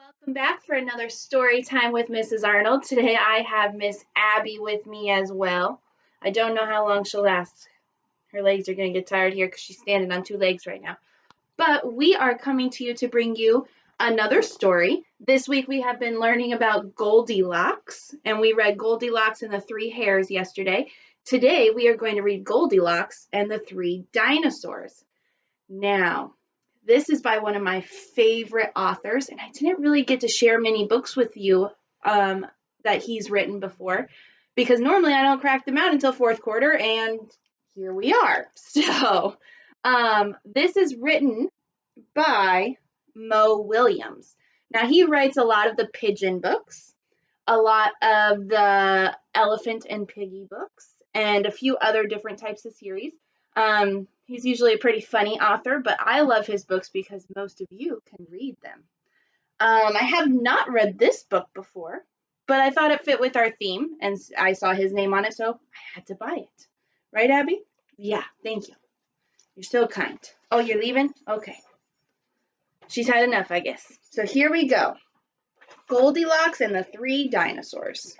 Welcome back for another story time with Mrs. Arnold. Today I have Miss Abby with me as well. I don't know how long she'll last. Her legs are going to get tired here because she's standing on two legs right now. But we are coming to you to bring you another story. This week we have been learning about Goldilocks, and we read Goldilocks and the Three Hares yesterday. Today we are going to read Goldilocks and the Three Dinosaurs. Now, this is by one of my favorite authors, and I didn't really get to share many books with you that he's written before, because normally I don't crack them out until fourth quarter, and here we are. So, this is written by Mo Williams. Now, he writes a lot of the pigeon books, a lot of the elephant and piggy books, and a few other different types of series. He's usually a pretty funny author, but I love his books because most of you can read them. I have not read this book before, but I thought it fit with our theme, and I saw his name on it, so I had to buy it. Right, Abby? Yeah, thank you. You're so kind. Oh, you're leaving? Okay. She's had enough, I guess. So here we go. Goldilocks and the Three Dinosaurs.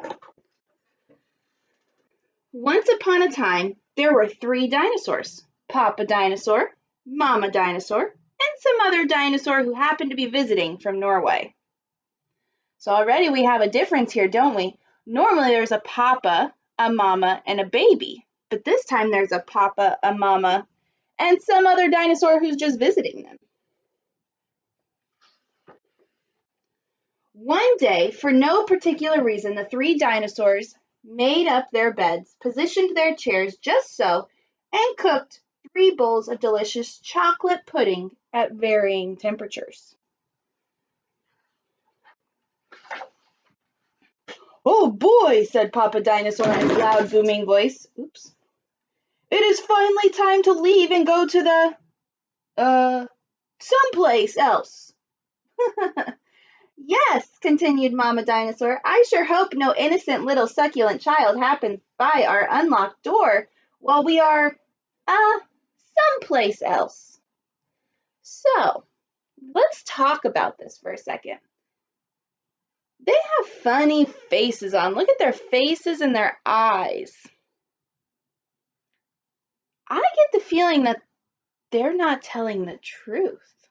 Once upon a time, there were three dinosaurs. Papa Dinosaur, Mama Dinosaur, and some other dinosaur who happened to be visiting from Norway. So already we have a difference here, don't we? Normally there's a papa, a mama, and a baby. But this time there's a papa, a mama, and some other dinosaur who's just visiting them. One day, for no particular reason, the three dinosaurs made up their beds, positioned their chairs just so, and cooked 3 bowls of delicious chocolate pudding at varying temperatures. "Oh boy," said Papa Dinosaur in his loud, booming voice. Oops. "It is finally time to leave and go to someplace else." "Yes," continued Mama Dinosaur, "I sure hope no innocent little succulent child happens by our unlocked door while we are, someplace else." So, let's talk about this for a second. They have funny faces on. Look at their faces and their eyes. I get the feeling that they're not telling the truth.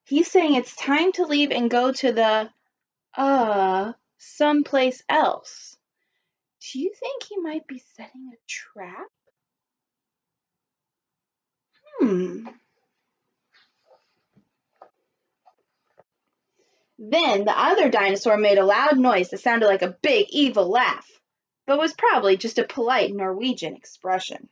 He's saying it's time to leave and go to the, someplace else. Do you think he might be setting a trap? Then the other dinosaur made a loud noise that sounded like a big evil laugh, but was probably just a polite Norwegian expression.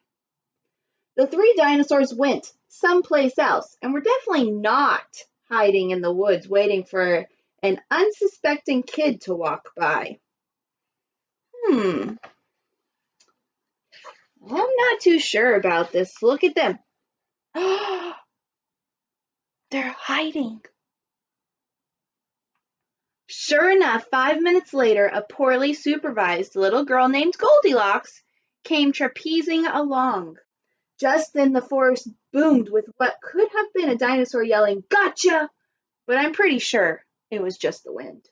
The three dinosaurs went someplace else and were definitely not hiding in the woods waiting for an unsuspecting kid to walk by. I'm not too sure about this. Look at them. They're hiding. Sure enough, 5 minutes later, a poorly supervised little girl named Goldilocks came trapezing along. Just then the forest boomed with what could have been a dinosaur yelling, "Gotcha!" But I'm pretty sure it was just the wind.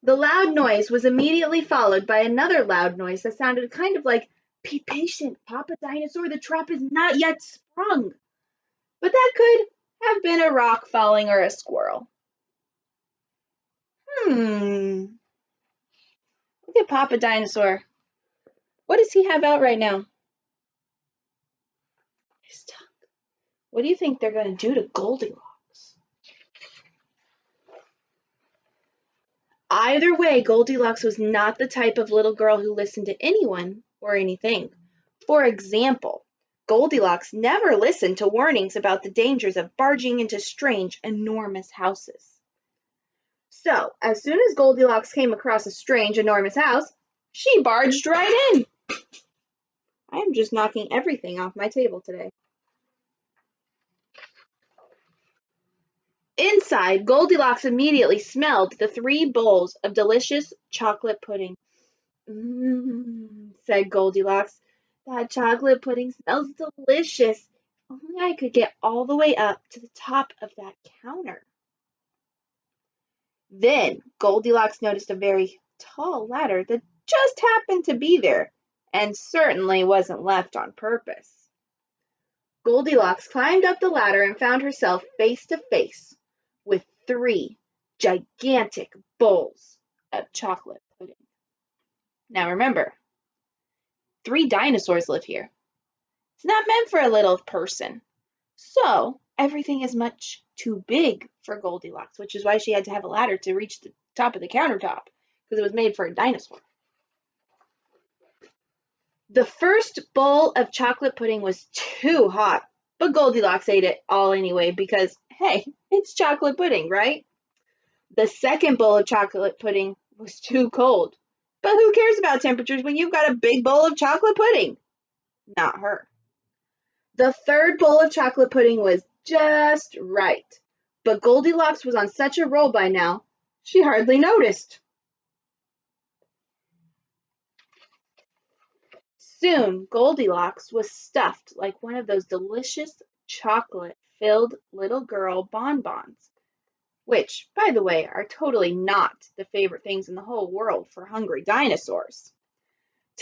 The loud noise was immediately followed by another loud noise that sounded kind of like, "Be patient, Papa Dinosaur, the trap is not yet sprung." But that could have been a rock falling or a squirrel. Look at Papa Dinosaur. What does he have out right now? His tongue. What do you think they're going to do to Goldilocks? Either way, Goldilocks was not the type of little girl who listened to anyone or anything. For example, Goldilocks never listened to warnings about the dangers of barging into strange, enormous houses. So, as soon as Goldilocks came across a strange, enormous house, she barged right in. I am just knocking everything off my table today. Inside, Goldilocks immediately smelled the 3 bowls of delicious chocolate pudding. Said Goldilocks. "That chocolate pudding smells delicious. only I could get all the way up to the top of that counter. Then Goldilocks noticed a very tall ladder that just happened to be there, and certainly wasn't left on purpose. Goldilocks climbed up the ladder and found herself face to face with three gigantic bowls of chocolate pudding. Now remember, three dinosaurs live here. It's not meant for a little person. So everything is much too big for Goldilocks, which is why she had to have a ladder to reach the top of the countertop, because it was made for a dinosaur. The first bowl of chocolate pudding was too hot, but Goldilocks ate it all anyway because, hey, it's chocolate pudding, right? The second bowl of chocolate pudding was too cold, but who cares about temperatures when you've got a big bowl of chocolate pudding? Not her. The third bowl of chocolate pudding was just right, but Goldilocks was on such a roll by now, she hardly noticed. Soon Goldilocks was stuffed like one of those delicious chocolate-filled little girl bonbons, which, by the way, are totally not the favorite things in the whole world for hungry dinosaurs.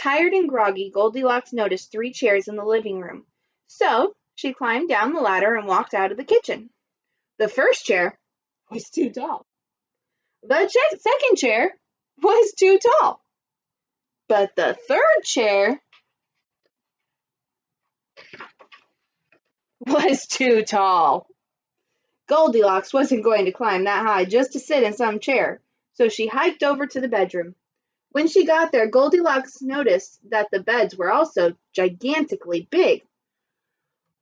Tired and groggy, Goldilocks noticed three chairs in the living room, so she climbed down the ladder and walked out of the kitchen. The first chair was too tall. The second chair was too tall. But the third chair was too tall. Goldilocks wasn't going to climb that high just to sit in some chair, so she hiked over to the bedroom. When she got there, Goldilocks noticed that the beds were also gigantically big.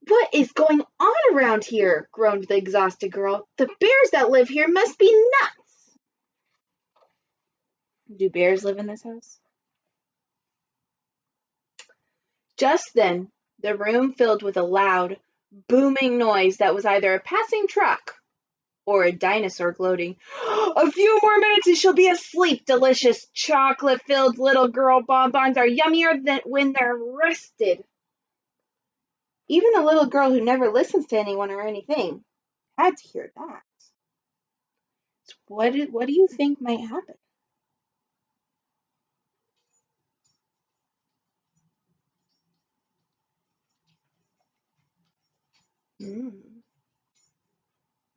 What is going on around here? Groaned the exhausted girl. The bears that live here must be nuts. Do bears live in this house? Just then, the room filled with a loud, booming noise that was either a passing truck or a dinosaur gloating. A few more minutes and she'll be asleep. Delicious chocolate-filled little girl bonbons are yummier than when they're rested. Even a little girl who never listens to anyone or anything had to hear that. So what do you think might happen?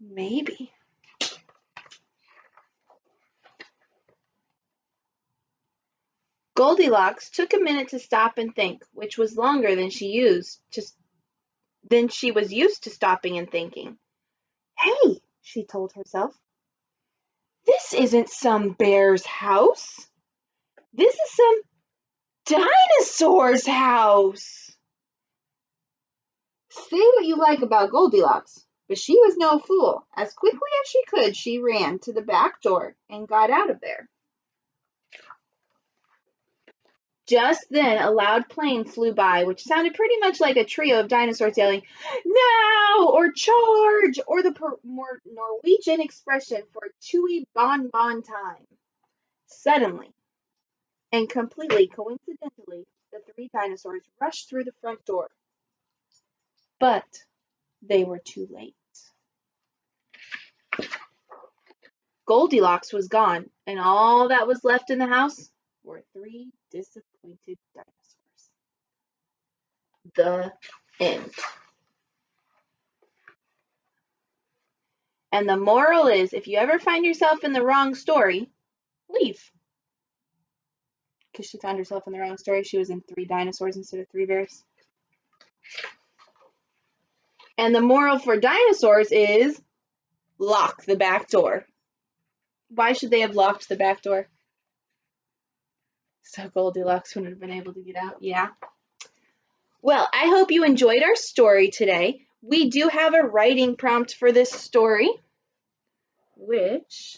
Maybe. Goldilocks took a minute to stop and think, which was longer than she was used to stopping and thinking. Hey, she told herself, this isn't some bear's house. This is some dinosaur's house. Say what you like about Goldilocks, but she was no fool. As quickly as she could, she ran to the back door and got out of there. Just then, a loud plane flew by, which sounded pretty much like a trio of dinosaurs yelling, now, or charge, or the more Norwegian expression for chewy bonbon time. Suddenly, and completely coincidentally, the three dinosaurs rushed through the front door. But they were too late. Goldilocks was gone, and all that was left in the house were three disappointed dinosaurs. The end. And the moral is, if you ever find yourself in the wrong story, leave. Because she found herself in the wrong story. She was in three dinosaurs instead of three bears. And the moral for dinosaurs is lock the back door. Why should they have locked the back door? So Goldilocks wouldn't have been able to get out. Yeah. Well, I hope you enjoyed our story today. We do have a writing prompt for this story, which,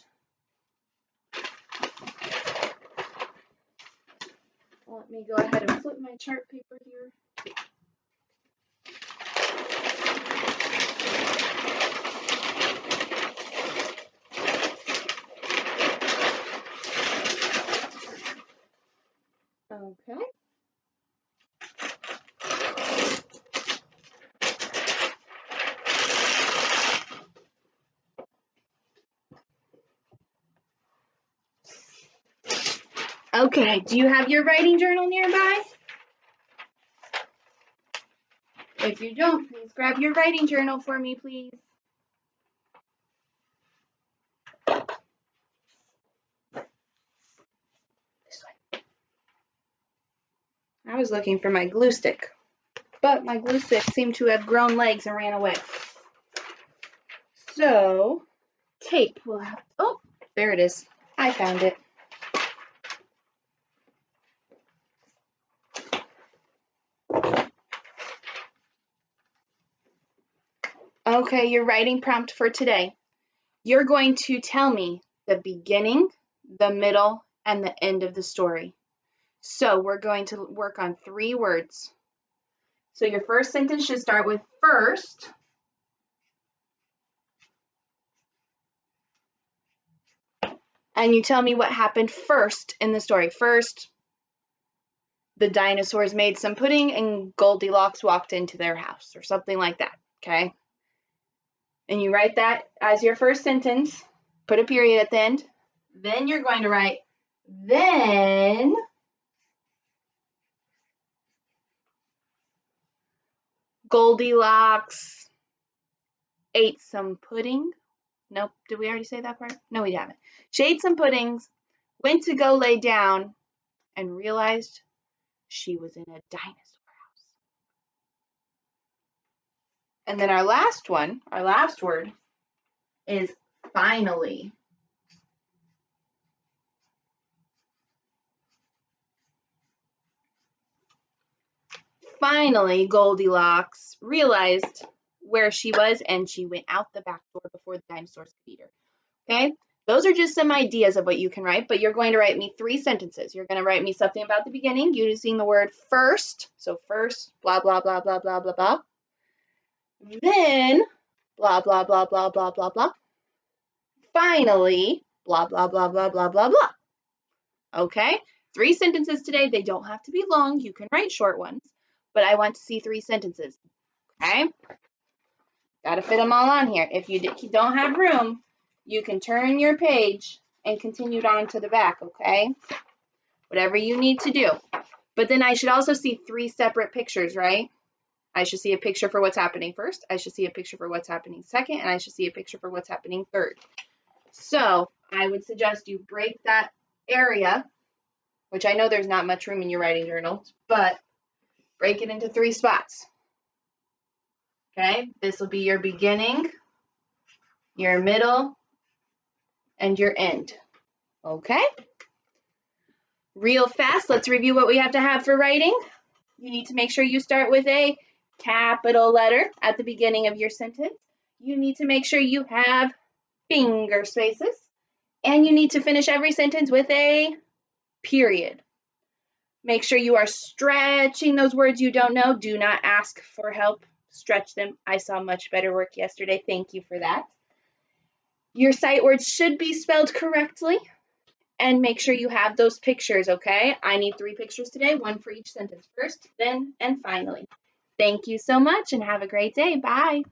let me go ahead and flip my chart paper here. Okay. Okay, do you have your writing journal nearby? If you don't, please grab your writing journal for me, please. This way. I was looking for my glue stick, but my glue stick seemed to have grown legs and ran away. So, tape will have, oh, there it is. I found it. Okay, your writing prompt for today. You're going to tell me the beginning, the middle, and the end of the story. So we're going to work on 3 words. So your first sentence should start with first. And you tell me what happened first in the story. First, the dinosaurs made some pudding and Goldilocks walked into their house or something like that, okay? And you write that as your first sentence, put a period at the end. Then you're going to write, then Goldilocks ate some pudding. Nope, did we already say that part? No, we haven't. She ate some puddings, went to go lay down, and realized she was in a dinosaur house. And then our last word is finally. Finally, Goldilocks realized where she was and she went out the back door before the dinosaurs could eat her. Okay? Those are just some ideas of what you can write, but you're going to write me 3 sentences. You're going to write me something about the beginning using the word first. So first, blah, blah, blah, blah, blah, blah, blah. Then, blah, blah, blah, blah, blah, blah, blah. Finally, blah, blah, blah, blah, blah, blah, blah. Okay? 3 sentences today. They don't have to be long. You can write short ones, but I want to see 3 sentences. Okay? Got to fit them all on here. If you don't have room, you can turn your page and continue on to the back, okay? Whatever you need to do. But then I should also see 3 separate pictures, right? I should see a picture for what's happening first, I should see a picture for what's happening second, and I should see a picture for what's happening third. So I would suggest you break that area, which I know there's not much room in your writing journal, but break it into 3 spots. Okay, this will be your beginning, your middle, and your end. Okay? Real fast, let's review what we have to have for writing. You need to make sure you start with a capital letter at the beginning of your sentence. You need to make sure you have finger spaces. And you need to finish every sentence with a period. Make sure you are stretching those words you don't know. Do not ask for help. Stretch them. I saw much better work yesterday. Thank you for that. Your sight words should be spelled correctly. And make sure you have those pictures, okay? I need 3 pictures today, 1 for each sentence. First, then, and finally. Thank you so much and have a great day. Bye.